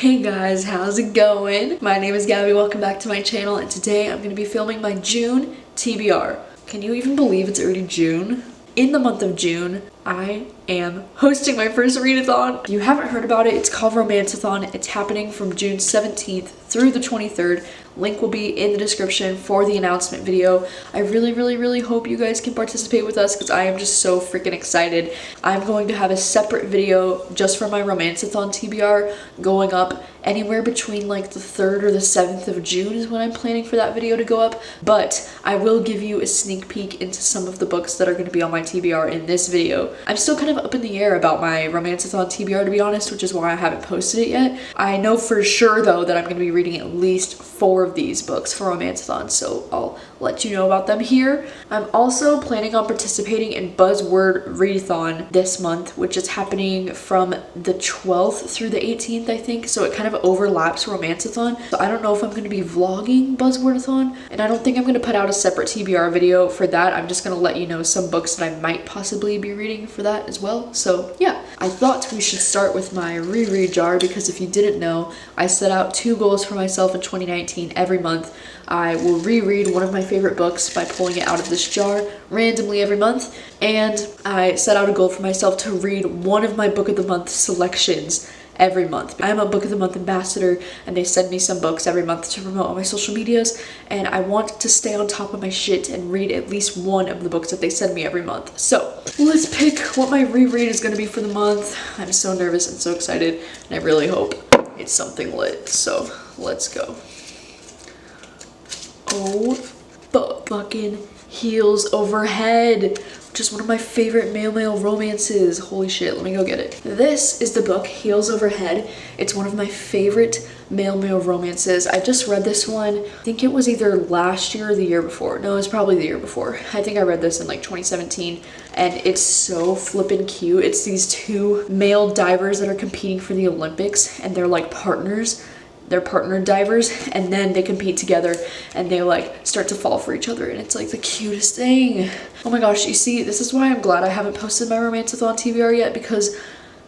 Hey guys, how's it going? My name is Gabby, welcome back to my channel, and today I'm going to be filming my June TBR. Can you even believe it's already June? In the month of June, I am hosting my first readathon. If you haven't heard about it, it's called Romanceathon. It's happening from June 17th through the 23rd. Link will be in the description for the announcement video. I really hope you guys can participate with us because I am just so freaking excited. I'm going to have a separate video just for my Romanceathon TBR going up anywhere between like the 3rd or the 7th of June is when I'm planning for that video to go up. But I will give you a sneak peek into some of the books that are going to be on my TBR in this video. I'm still kind of up in the air about my Romanceathon TBR, to be honest, which is why I haven't posted it yet. I know for sure though that I'm going to be reading at least 4 of these books for Romanceathon, so I'll let you know about them here. I'm also planning on participating in Buzzwordathon this month, which is happening from the 12th through the 18th, I think, so it kind of overlaps Romanceathon. So I don't know if I'm going to be vlogging Buzzwordathon, and I don't think I'm going to put out a separate TBR video for that. I'm just going to let you know some books that I might possibly be reading for that as well. So yeah, I thought we should start with my reread jar because if you didn't know, I set out 2 goals for myself in 2019. Every month I will reread one of my favorite books by pulling it out of this jar randomly every month, and I set out a goal for myself to read one of my book of the month selections every month. I'm a book of the month ambassador and they send me some books every month to promote on my social medias, and I want to stay on top of my shit and read at least one of the books that they send me every month. So let's pick what my reread is going to be for the month. I'm so nervous and so excited, and I really hope it's something lit. So let's go. Oh, fucking Heels Overhead, which is one of my favorite male romances. Holy shit, let me go get it. This is the book, Heels Overhead. It's one of my favorite male romances. I just read this one, I think it was either last year or the year before. No, it was probably the year before. I think I read this in like 2017, and it's so flippin' cute. It's these 2 male divers that are competing for the Olympics, and they're like partners. They're partner divers, and then they compete together and they like start to fall for each other, and it's like the cutest thing. Oh my gosh, you see, this is why I'm glad I haven't posted my Romanceathon TBR yet, because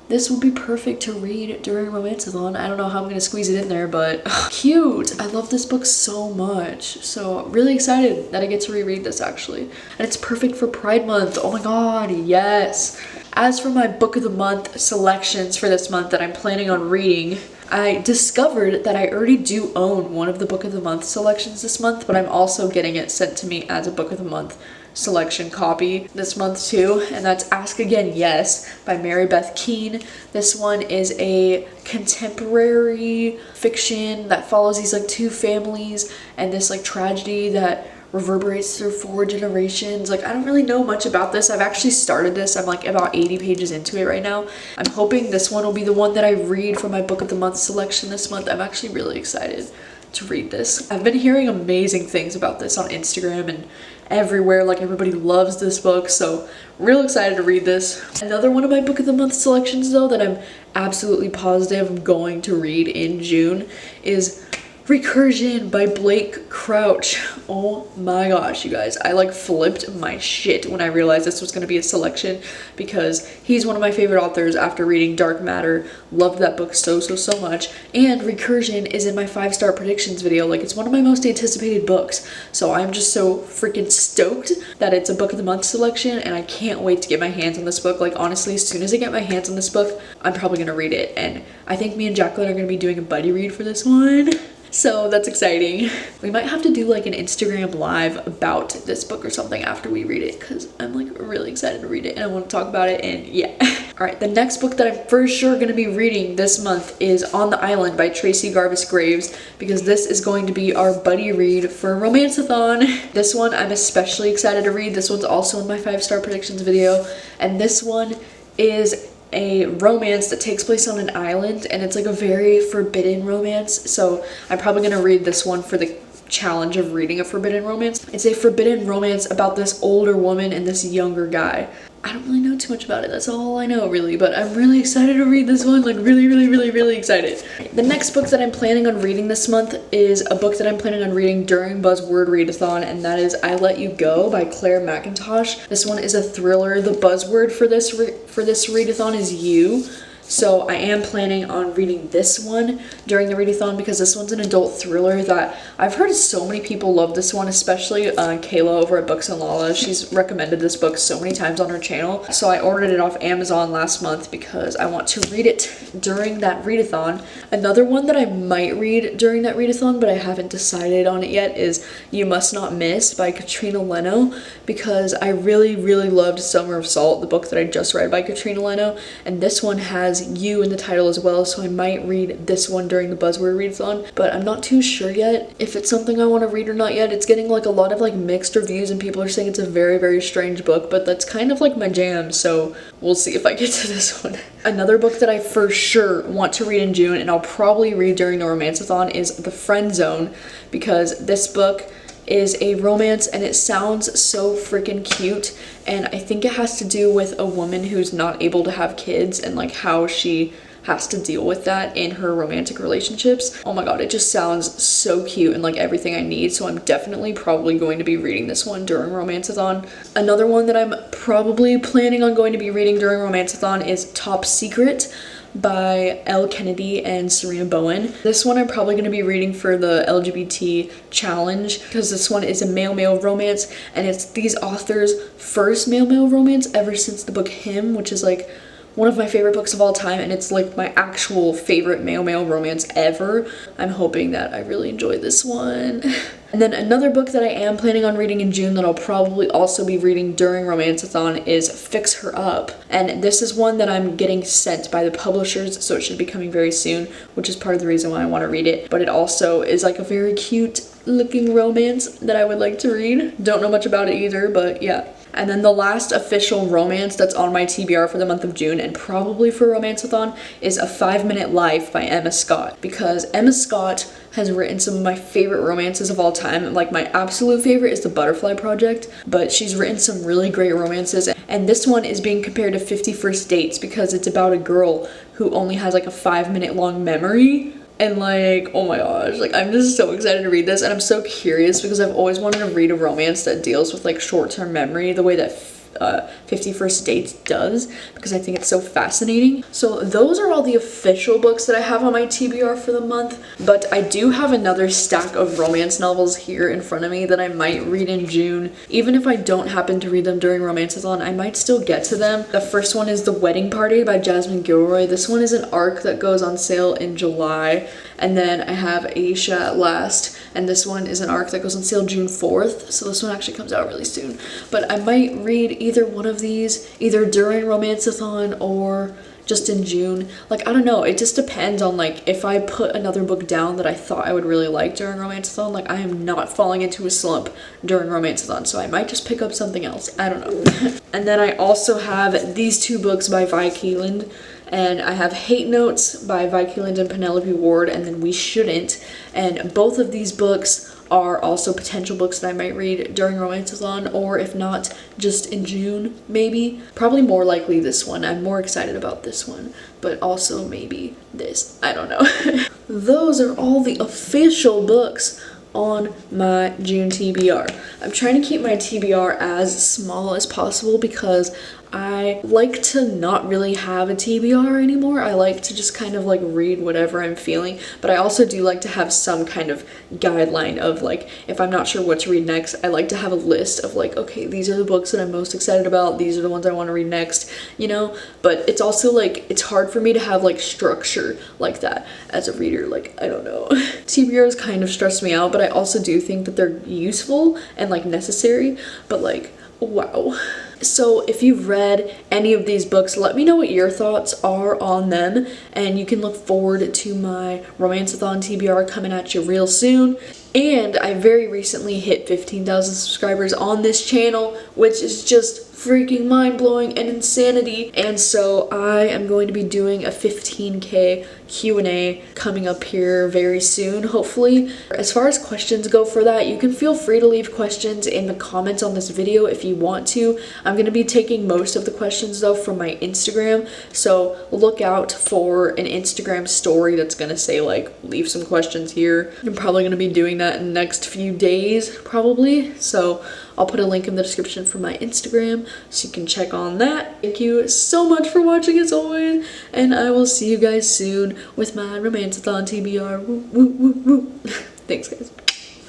this would be perfect to read during Romanceathon. I don't know how I'm gonna squeeze it in there, but cute. I love this book so much. So I'm really excited that I get to reread this actually. And it's perfect for Pride Month. Oh my god, yes. As for my book of the month selections for this month that I'm planning on reading, I discovered that I already do own one of the book of the month selections this month, but I'm also getting it sent to me as a book of the month selection copy this month too, and that's Ask Again Yes by Mary Beth Keane. This one is a contemporary fiction that follows these like 2 families and this like tragedy that reverberates through 4 generations. Like, I don't really know much about this. I've actually started this. I'm like about 80 pages into it right now. I'm hoping this one will be the one that I read for my book of the month selection this month. I'm actually really excited to read this. I've been hearing amazing things about this on Instagram and everywhere. Like, everybody loves this book, so real excited to read this. Another one of my book of the month selections though that I'm absolutely positive I'm going to read in June is Recursion by Blake Crouch. Oh my gosh, you guys, I like flipped my shit when I realized this was going to be a selection, because he's one of my favorite authors after reading Dark Matter. Loved that book so much, and Recursion is in my 5-star predictions video. Like, it's one of my most anticipated books, so I'm just so freaking stoked that it's a book of the month selection, and I can't wait to get my hands on this book. Like, honestly, as soon as I get my hands on this book, I'm probably going to read it, and I think me and Jacqueline are going to be doing a buddy read for this one. So that's exciting. We might have to do like an Instagram live about this book or something after we read it, because I'm like really excited to read it and I want to talk about it, and yeah. All right, the next book that I'm for sure going to be reading this month is On the Island by Tracy Garvis Graves, because this is going to be our buddy read for Romanceathon. This one I'm especially excited to read. This one's also in my 5-star predictions video, and this one is a romance that takes place on an island, and it's like a very forbidden romance, so I'm probably gonna read this one for the challenge of reading a forbidden romance. It's a forbidden romance about this older woman and this younger guy. I don't really know too much about it. That's all I know, really, but I'm really excited to read this one. Like, really excited. The next book that I'm planning on reading this month is a book that I'm planning on reading during Buzzwordathon, and that is I Let You Go by Claire McIntosh. This one is a thriller. The buzzword for this readathon is you. So I am planning on reading this one during the readathon because this one's an adult thriller that I've heard so many people love this one, especially Kayla over at Books and Lala. She's recommended this book so many times on her channel. So I ordered it off Amazon last month because I want to read it during that readathon. Another one that I might read during that readathon, but I haven't decided on it yet, is You Must Not Miss by Katrina Leno, because I really loved Summer of Salt, the book that I just read by Katrina Leno, and this one has You in the title as well, so I might read this one during the Buzzword readathon, but I'm not too sure yet if it's something I want to read or not yet. It's getting like a lot of like mixed reviews and people are saying it's a very strange book, but that's kind of like my jam, so we'll see if I get to this one. Another book that I for sure want to read in June, and I'll probably read during the Romanceathon, is The Friend Zone, because this book is a romance and it sounds so freaking cute, and I think it has to do with a woman who's not able to have kids and like how she has to deal with that in her romantic relationships. Oh my god, it just sounds so cute and like everything I need, so I'm definitely probably going to be reading this one during Romanceathon. Another one that I'm probably planning on going to be reading during Romanceathon is Top Secret by Elle Kennedy and Serena Bowen. This one I'm probably going to be reading for the LGBT challenge because this one is a male-male romance, and it's these authors' first male-male romance ever since the book Him, which is like one of my favorite books of all time, and it's like my actual favorite male-male romance ever. I'm hoping that I really enjoy this one. And then another book that I am planning on reading in June that I'll probably also be reading during Romanceathon is Fix Her Up. And this is one that I'm getting sent by the publishers, so it should be coming very soon, which is part of the reason why I want to read it. But it also is like a very cute looking romance that I would like to read. Don't know much about it either, but yeah. And then the last official romance that's on my TBR for the month of June, and probably for Romanceathon, is A 5-Minute Life by Emma Scott, because Emma Scott has written some of my favorite romances of all time. Like, my absolute favorite is The Butterfly Project, but she's written some really great romances, and this one is being compared to 50 First Dates because it's about a girl who only has like a 5-minute long memory. And like, oh my gosh, like I'm just so excited to read this, and I'm so curious because I've always wanted to read a romance that deals with like short-term memory the way that 50 First Dates does, because I think it's so fascinating. So those are all the official books that I have on my TBR for the month, but I do have another stack of romance novels here in front of me that I might read in June. Even if I don't happen to read them during Romanceathon, I might still get to them. The first one is The Wedding Party by Jasmine Gilroy. This one is an arc that goes on sale in July. And then I have Aisha at Last, and this one is an arc that goes on sale June 4th, so this one actually comes out really soon. But I might read either one of these, either during Romanceathon or just in June. Like, I don't know, it just depends on like if I put another book down that I thought I would really like during Romanceathon. Like, I am not falling into a slump during Romanceathon, so I might just pick up something else. I don't know. And then I also have these two books by Vi Keeland. And I have Hate Notes by Vi Keeland and Penelope Ward, and then We Shouldn't. And both of these books are also potential books that I might read during Romanceathon, or if not, just in June, maybe. Probably more likely this one. I'm more excited about this one, but also maybe this. I don't know. Those are all the official books on my June TBR. I'm trying to keep my TBR as small as possible because I like to not really have a TBR anymore. I like to just kind of like read whatever I'm feeling, but I also do like to have some kind of guideline of like, if I'm not sure what to read next, I like to have a list of like, okay, these are the books that I'm most excited about, these are the ones I want to read next, you know? But it's also like, it's hard for me to have like structure like that as a reader. Like, I don't know. TBRs kind of stress me out, but I also do think that they're useful and like necessary, but like, wow. So if you've read any of these books, let me know what your thoughts are on them, and you can look forward to my Romanceathon TBR coming at you real soon. And I very recently hit 15,000 subscribers on this channel, which is just freaking mind-blowing and insanity. And so I am going to be doing a 15K Q&A coming up here very soon, hopefully. As far as questions go for that, you can feel free to leave questions in the comments on this video if you want to. I'm going to be taking most of the questions though from my Instagram, so look out for an Instagram story that's going to say like, leave some questions here. I'm probably going to be doing that in the next few days, probably, so I'll put a link in the description for my Instagram. so you can check on that. Thank you so much for watching as always, and I will see you guys soon with my Romanceathon TBR. Woo, woo, woo, woo. Thanks guys.